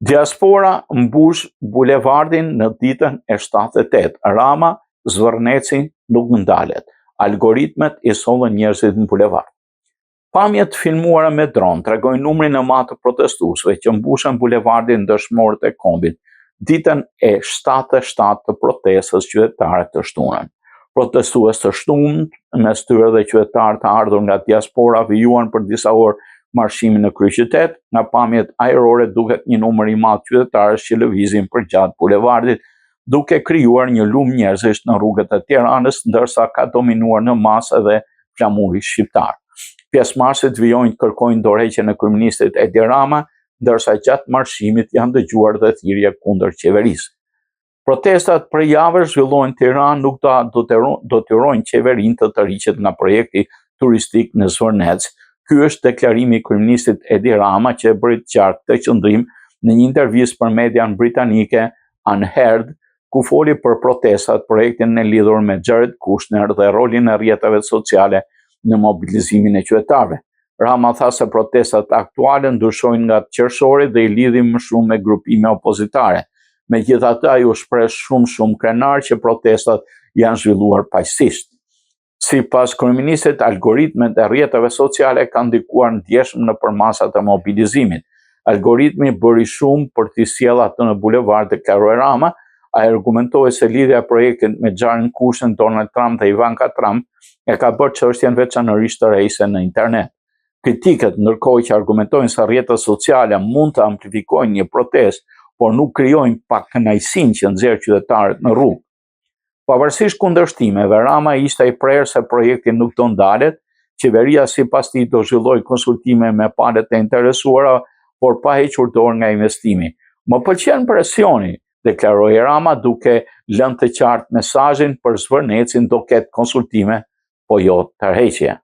Diaspora mbush bulevardin në ditën e 78. Rama zvërneci nuk ndalet. Algoritmet i sollën njerëzit në bulevard. Pamjet filmuara me dron tregojnë numrin e madh të protestuesve që mbushën bulevardin dëshmorët e kombit ditën e 77 të protestës qytetare të shtunën. Protestues të shtunë, mes tyre dhe qytetarë të ardhur nga diaspora, vijuan për disa orë marshimin në kryeqytet. Nga pamjet ajrore duket një numër i madh qytetarësh që lëvizin përgjatë bulevardit, duke krijuar një lumë njerëzish në rrugët e Tiranës, ndërsa ka dominuar në masë edhe flamuri shqiptar. Pjesëmarrësit vijojnë të kërkojnë dorëheqjen e kryeministit Edi Rama, ndërsa gjatë marshimit janë dëgjuar dhe thirrje kundër qeverisë. Protestat për javë zhvillohen në Tiranë nuk do tyrojnë qeverinë të tërhiqet nga projekti turistik në Zvërnec. Ky është deklarimi i kryeministit Edi Rama që e bëri të qartë këtë qëndrim në një intervistë për median britanike Unheard, ku foli për protestat, projektin e lidhur me Jared Kushner dhe rolin e rrjeteve sociale në mobilizimin e qytetarëve. Rama tha se protestat aktuale ndryshojnë nga të qershori dhe i lidhin më shumë me grupime opozitare. Megjithatë, ai u shpreh shumë krenar që protestat janë zhvilluar paqësisht. Sipas kryeministit, algoritmet e rrjeteve sociale kanë ndikuar ndjeshëm nëpër masat e mobilizimit. Algoritmi bëri shumë për t'i sjellë atë në bulevard, deklaroi Rama. Ai argumentoi se lidhja e projektit me Jared Kushner, Donald Trump dhe Ivanka Trump e ka bërë çështjen veçanërisht të rejse në internet. Kritikët, ndërkohë që argumentojnë se rrjetet sociale mund të amplifikojnë një protestë, por nuk krijojnë pakënaqësinë që nxjerr qytetarët në rrugë. Pavarësisht kundërshtimeve, Rama ishte i prerë se projekti nuk do ndalet. Qeveria sipas tij do zhvillojë konsultime me palët e interesuara, por pa hequr dorë nga investimi. Më pëlqen presioni, deklaroi Rama, duke lënë të qartë mesazhin për Zvërnecin do ketë konsultime, po jo tërheqje.